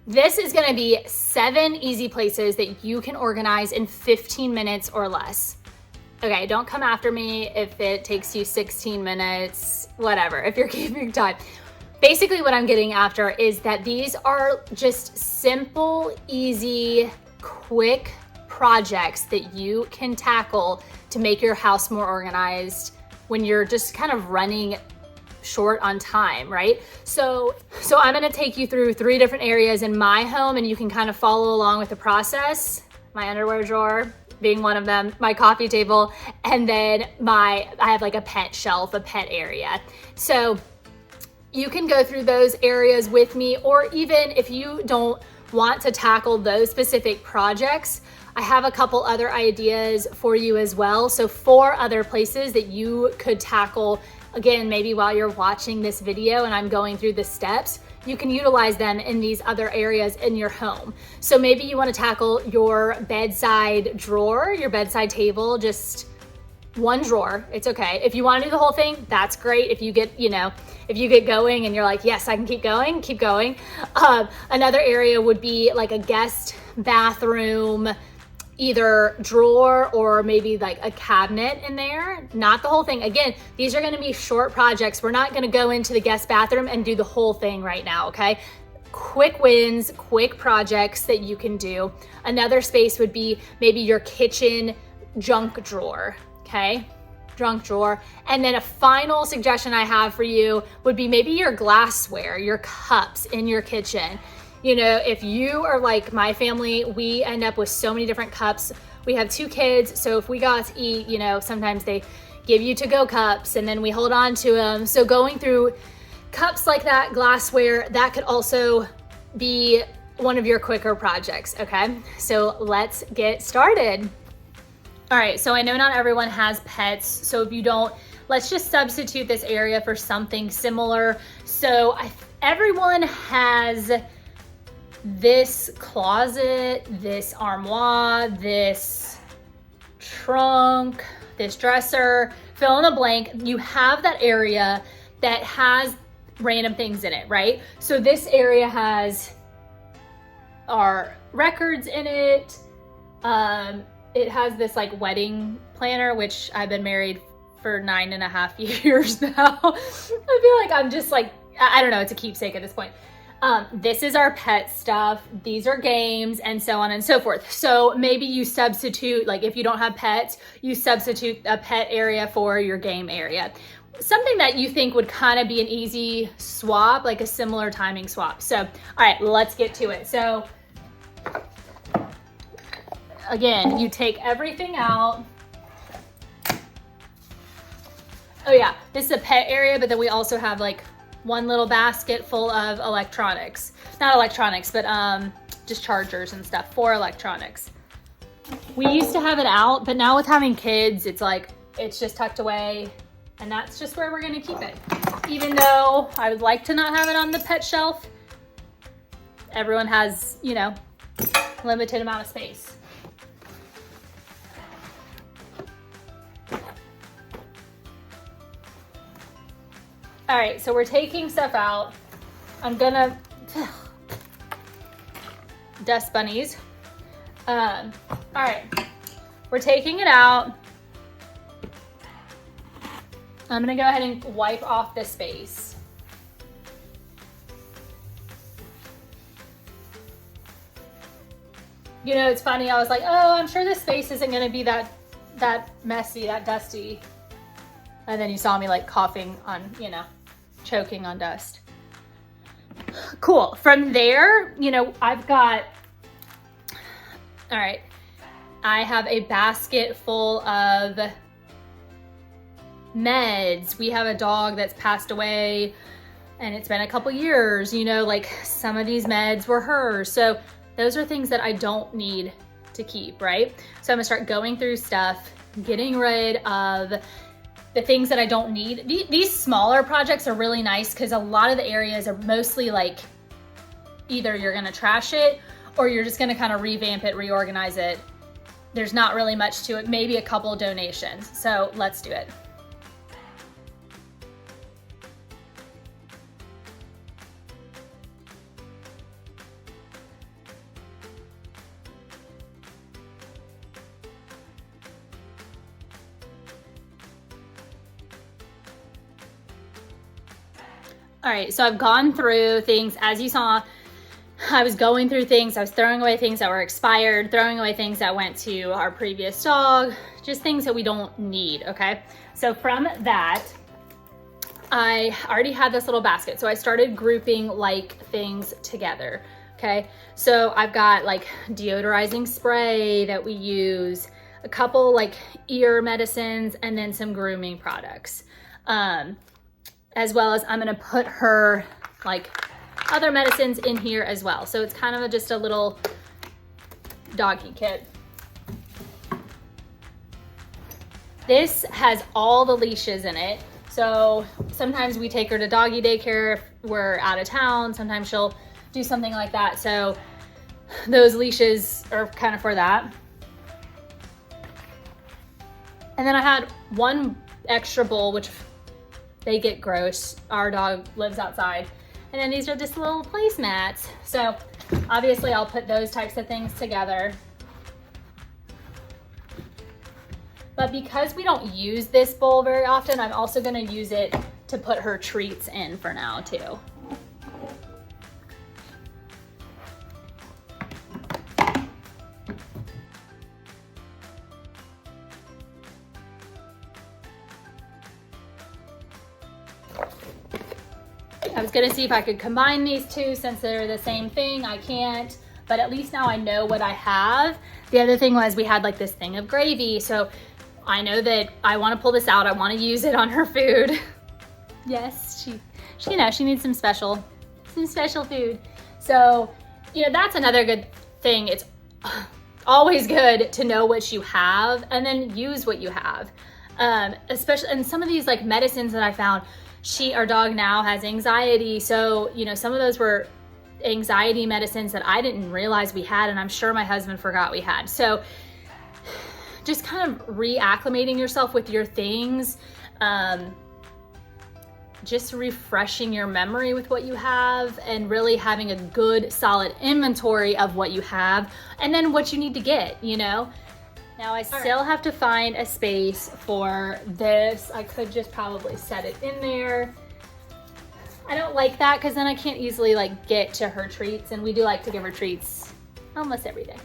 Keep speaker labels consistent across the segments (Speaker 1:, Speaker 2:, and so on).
Speaker 1: This is gonna be 7 easy places that you can organize in 15 minutes or less. Okay, don't come after me if it takes you 16 minutes, whatever, if you're keeping time. Basically what I'm getting after is that these are just simple, easy, quick projects that you can tackle to make your house more organized when you're just kind of running short on time, right? So I'm gonna take you through 3 different areas in my home, and you can kind of follow along with the process. My underwear drawer being one of them, my coffee table, and then I have like a pet shelf, a pet area. So you can go through those areas with me, or even if you don't want to tackle those specific projects, I have a couple other ideas for you as well. So 4 other places that you could tackle, again, maybe while you're watching this video and I'm going through the steps, you can utilize them in these other areas in your home. So maybe you want to tackle your bedside drawer, your bedside table, just one drawer, it's okay. If you want to do the whole thing, that's great. If you get, if you get going and you're like, yes, I can keep going, keep going. Another area would be like a guest bathroom, either drawer or maybe like a cabinet in there, not the whole thing. Again, these are gonna be short projects. We're not gonna go into the guest bathroom and do the whole thing right now, okay? Quick wins, quick projects that you can do. Another space would be maybe your kitchen junk drawer, okay? Junk drawer. And then a final suggestion I have for you would be maybe your glassware, your cups in your kitchen. If you are like my family, we end up with so many different cups. We have 2 kids, so if we got to eat, sometimes they give you to-go cups and then we hold on to them. So going through cups like that, glassware, that could also be one of your quicker projects, okay? So let's get started. All right, so I know not everyone has pets, so if you don't, let's just substitute this area for something similar. So everyone has this closet, this armoire, this trunk, this dresser, fill in the blank. You have that area that has random things in it, right? So this area has our records in it. It has this like wedding planner, which I've been married for 9.5 years now. I feel like I'm just like, I don't know, it's a keepsake at this point. This is our pet stuff. These are games and so on and so forth. So maybe you substitute, like if you don't have pets, you substitute a pet area for your game area. Something that you think would kind of be an easy swap, like a similar timing swap. So, all right, let's get to it. So again, you take everything out. Oh yeah, this is a pet area, but then we also have like one little basket full of electronics. Not electronics, but just chargers and stuff for electronics. We used to have it out, but now with having kids, it's like, it's just tucked away, and that's just where we're gonna keep it. Even though I would like to not have it on the pet shelf, everyone has, limited amount of space. All right, so we're taking stuff out. I'm gonna, dust bunnies. All right, we're taking it out. I'm gonna go ahead and wipe off the space. It's funny, I was like, oh, I'm sure this space isn't gonna be that messy, that dusty. And then you saw me like coughing on, choking on dust. Cool. From there, I've got, all right, I have a basket full of meds. We have a dog that's passed away and it's been a couple years, like some of these meds were hers. So those are things that I don't need to keep, right? So I'm gonna start going through stuff, getting rid of the things that I don't need. These smaller projects are really nice because a lot of the areas are mostly like, either you're gonna trash it or you're just gonna kind of revamp it, reorganize it. There's not really much to it, maybe a couple donations. So let's do it. All right, so I've gone through things. As you saw, I was going through things. I was throwing away things that were expired, throwing away things that went to our previous dog, just things that we don't need, okay? So from that, I already had this little basket. So I started grouping like things together, okay? So I've got like deodorizing spray that we use, a couple like ear medicines, and then some grooming products. As well as I'm gonna put her like other medicines in here as well. So it's kind of just a little doggy kit. This has all the leashes in it. So sometimes we take her to doggy daycare if we're out of town. Sometimes she'll do something like that. So those leashes are kind of for that. And then I had one extra bowl, which they get gross. Our dog lives outside. And then these are just little placemats. So obviously I'll put those types of things together. But because we don't use this bowl very often, I'm also gonna use it to put her treats in for now too. I was gonna see if I could combine these two since they're the same thing. I can't, but at least now I know what I have. The other thing was we had like this thing of gravy. So I know that I wanna pull this out. I wanna use it on her food. Yes, she needs some special food. So, that's another good thing. It's always good to know what you have and then use what you have. Especially, and some of these like medicines that I found, our dog now has anxiety. So, some of those were anxiety medicines that I didn't realize we had, and I'm sure my husband forgot we had. So just kind of reacclimating yourself with your things, just refreshing your memory with what you have and really having a good solid inventory of what you have and then what you need to get, Now I still have to find a space for this. I could just probably set it in there. I don't like that because then I can't easily like get to her treats, and we do like to give her treats almost every day.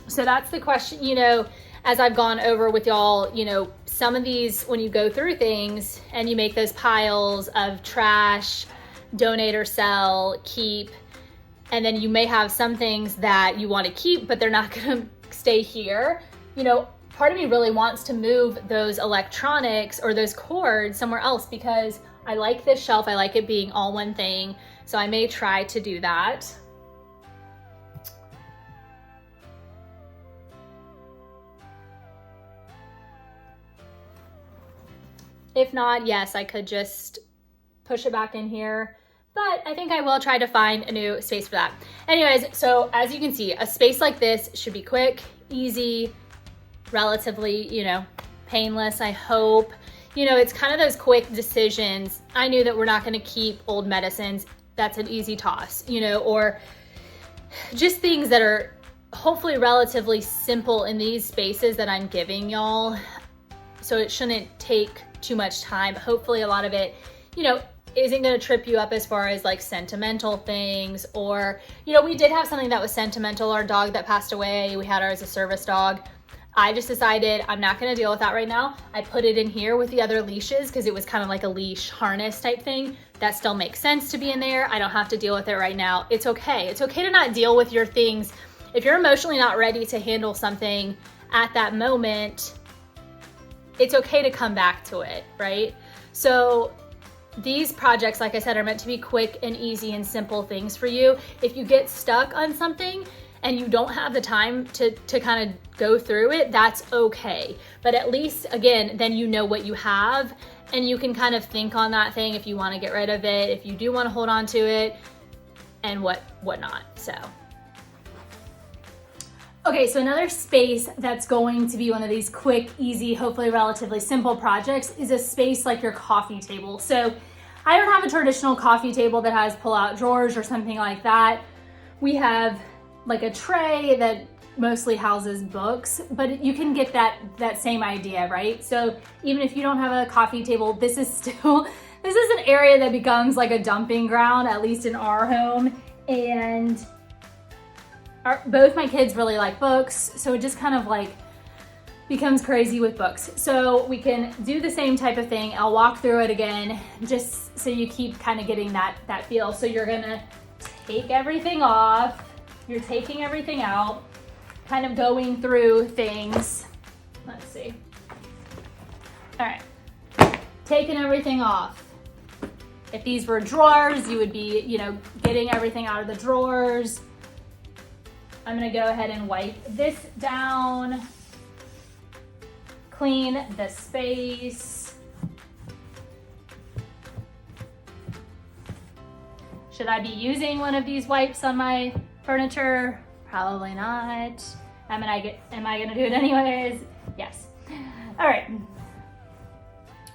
Speaker 1: So that's the question, as I've gone over with y'all, some of these, when you go through things and you make those piles of trash, donate or sell, keep, and then you may have some things that you want to keep, but they're not going to stay here. Part of me really wants to move those electronics or those cords somewhere else because I like this shelf. I like it being all one thing. So I may try to do that. If not, yes, I could just push it back in here, but I think I will try to find a new space for that. Anyways, so as you can see, a space like this should be quick, easy, relatively, painless, I hope. It's kind of those quick decisions. I knew that we're not gonna keep old medicines. That's an easy toss, or just things that are hopefully relatively simple in these spaces that I'm giving y'all. So it shouldn't take too much time. Hopefully a lot of it, isn't going to trip you up as far as like sentimental things, or, we did have something that was sentimental. Our dog that passed away, we had her as a service dog. I just decided I'm not going to deal with that right now. I put it in here with the other leashes because it was kind of like a leash harness type thing. That still makes sense to be in there. I don't have to deal with it right now. It's okay. It's okay to not deal with your things. If you're emotionally not ready to handle something at that moment, it's okay to come back to it, right? So these projects, like I said, are meant to be quick and easy and simple things for you. If you get stuck on something and you don't have the time to kind of go through it, that's okay. But at least, again, then you know what you have and you can kind of think on that thing if you want to get rid of it, if you do want to hold on to it, and whatnot. So. Okay, so another space that's going to be one of these quick, easy, hopefully relatively simple projects is a space like your coffee table. So I don't have a traditional coffee table that has pull-out drawers or something like that. We have like a tray that mostly houses books, but you can get that same idea, right? So even if you don't have a coffee table, this is an area that becomes like a dumping ground, at least in our home. And both my kids really like books, so it just kind of like becomes crazy with books. So we can do the same type of thing. I'll walk through it again, just so you keep kind of getting that feel. So you're gonna take everything off, you're taking everything out, kind of going through things. Let's see. All right, taking everything off. If these were drawers, you would be, getting everything out of the drawers. I'm gonna go ahead and wipe this down, clean the space. Should I be using one of these wipes on my furniture? Probably not. Am I gonna do it anyways? Yes. All right.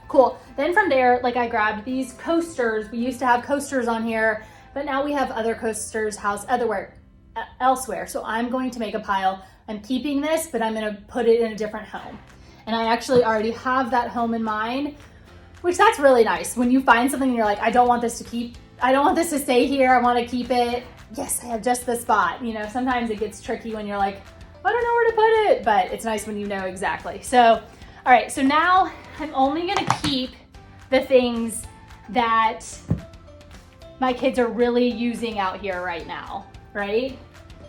Speaker 1: Cool. Then from there, like I grabbed these coasters. We used to have coasters on here, but now we have other coasters housed elsewhere. So I'm going to make a pile. I'm keeping this, but I'm gonna put it in a different home. And I actually already have that home in mind, which that's really nice. When you find something and you're like, I don't want this to stay here, I wanna keep it. Yes, I have just the spot. Sometimes it gets tricky when you're like, I don't know where to put it, but it's nice when you know exactly. So, all right, so now I'm only gonna keep the things that my kids are really using out here right now, right?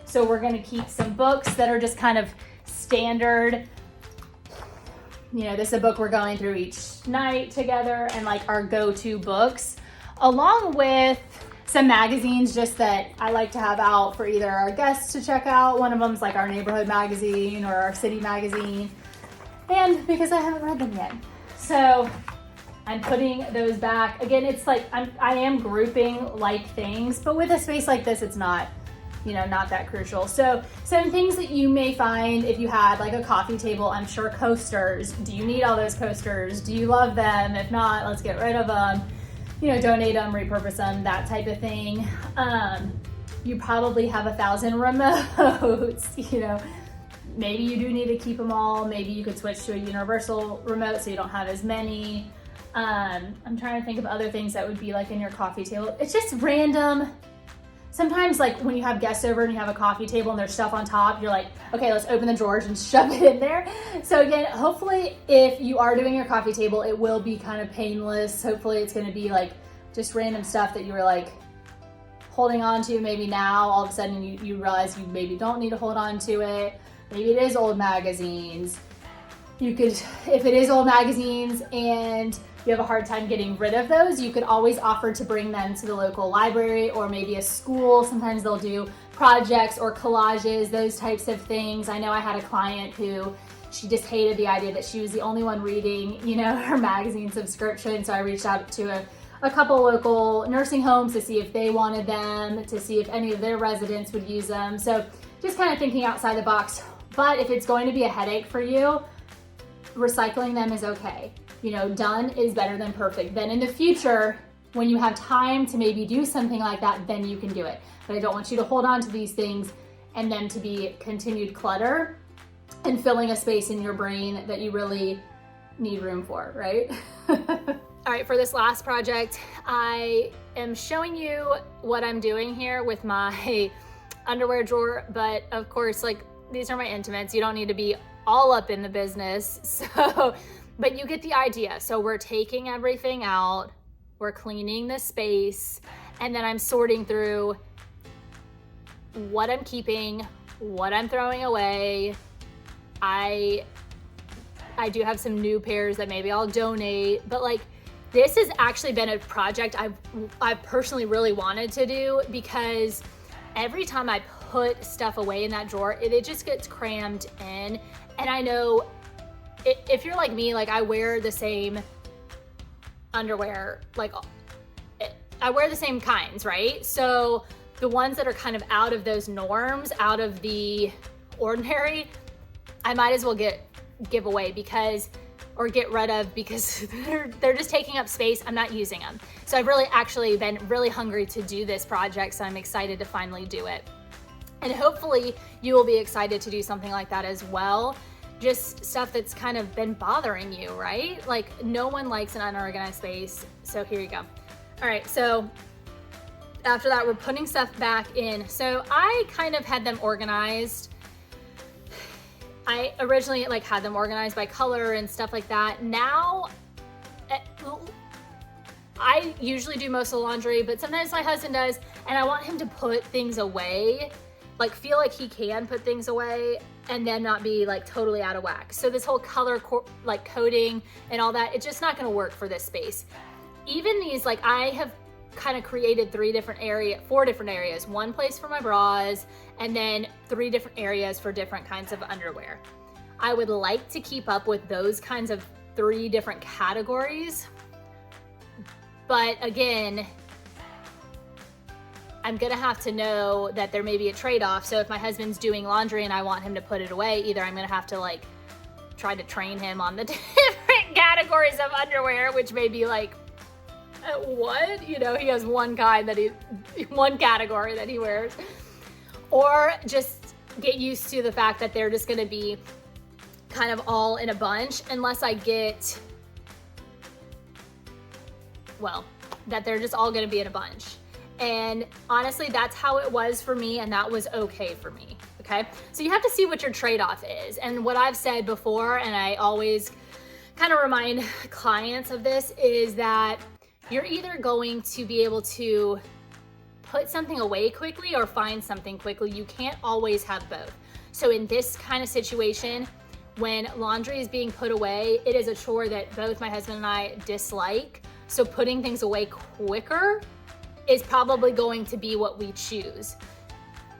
Speaker 1: So we're gonna keep some books that are just kind of standard. This is a book we're going through each night together and like our go-to books, along with some magazines just that I like to have out for either our guests to check out. One of them's like our neighborhood magazine or our city magazine, and because I haven't read them yet. So I'm putting those back. Again, it's like I am grouping like things, but with a space like this, it's not, not that crucial. So some things that you may find if you had like a coffee table, I'm sure coasters. Do you need all those coasters? Do you love them? If not, let's get rid of them. Donate them, repurpose them, that type of thing. You probably have 1,000 remotes, maybe you do need to keep them all. Maybe you could switch to a universal remote so you don't have as many. I'm trying to think of other things that would be like in your coffee table. It's just random. Sometimes like when you have guests over and you have a coffee table and there's stuff on top, you're like, okay, let's open the drawers and shove it in there. So again, hopefully if you are doing your coffee table, it will be kind of painless. Hopefully it's gonna be like just random stuff that you were like holding on to. Maybe now all of a sudden you realize you maybe don't need to hold on to it. Maybe it is old magazines. You could, if it is old magazines and you have a hard time getting rid of those, you could always offer to bring them to the local library or maybe a school. Sometimes they'll do projects or collages, those types of things. I know I had a client who, she just hated the idea that she was the only one reading, her magazine subscription. So I reached out to a couple local nursing homes to see if they wanted them, to see if any of their residents would use them. So just kind of thinking outside the box. But if it's going to be a headache for you, recycling them is okay. Done is better than perfect. Then in the future, when you have time to maybe do something like that, then you can do it. But I don't want you to hold on to these things and then to be continued clutter and filling a space in your brain that you really need room for, right? All right, for this last project, I am showing you what I'm doing here with my underwear drawer, but of course, like these are my intimates. You don't need to be all up in the business. So, but you get the idea. So we're taking everything out, we're cleaning the space, and then I'm sorting through what I'm keeping, what I'm throwing away. I do have some new pairs that maybe I'll donate, but like this has actually been a project I've personally really wanted to do, because every time I put stuff away in that drawer, it just gets crammed in. And I know if you're like me, like I wear the same underwear, like I wear the same kinds, right? So the ones that are kind of out of those norms, out of the ordinary, I might as well give away or get rid of, because they're just taking up space. I'm not using them. So I've really actually been really hungry to do this project, so I'm excited to finally do it. And hopefully you will be excited to do something like that as well. Just stuff that's kind of been bothering you, right? Like no one likes an unorganized space. So here you go. All right, so after that, we're putting stuff back in. So I kind of had them organized. I originally like had them organized by color and stuff like that. Now, I usually do most of the laundry, but sometimes my husband does, and I want him to put things away, like feel like he can put things away and then not be like totally out of whack. So this whole color like coding and all that, it's just not gonna work for this space. Even these, like I have kind of created 4 different areas, one place for my bras, and then 3 different areas for different kinds of underwear. I would like to keep up with those kinds of 3 different categories. But again, I'm gonna have to know that there may be a trade-off. So if my husband's doing laundry and I want him to put it away, either I'm gonna have to like try to train him on the different categories of underwear, which may be like, what? You know, he has one category that he wears. Or just get used to the fact that they're just gonna be kind of all in a bunch unless I get, well, that they're just all gonna be in a bunch. And honestly, that's how it was for me, and that was okay for me, okay? So you have to see what your trade-off is. And what I've said before, and I always kind of remind clients of this, is that you're either going to be able to put something away quickly or find something quickly. You can't always have both. So in this kind of situation, when laundry is being put away, it is a chore that both my husband and I dislike. So putting things away quicker is probably going to be what we choose.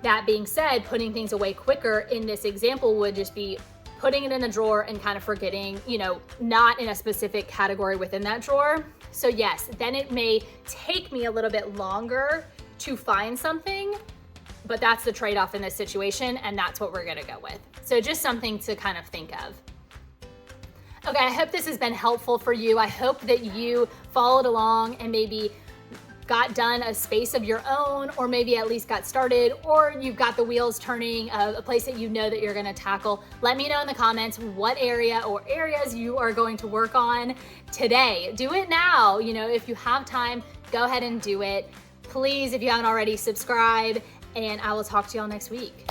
Speaker 1: That being said, putting things away quicker in this example would just be putting it in a drawer and kind of forgetting, you know, not in a specific category within that drawer. So yes, then it may take me a little bit longer to find something, but that's the trade-off in this situation, and that's what we're gonna go with. So just something to kind of think of. Okay, I hope this has been helpful for you. I hope that you followed along and maybe got done a space of your own, or maybe at least got started, or you've got the wheels turning of a place that you know that you're gonna tackle. Let me know in the comments what area or areas you are going to work on today. Do it now. You know, if you have time, go ahead and do it. Please, if you haven't already, subscribe, and I will talk to y'all next week.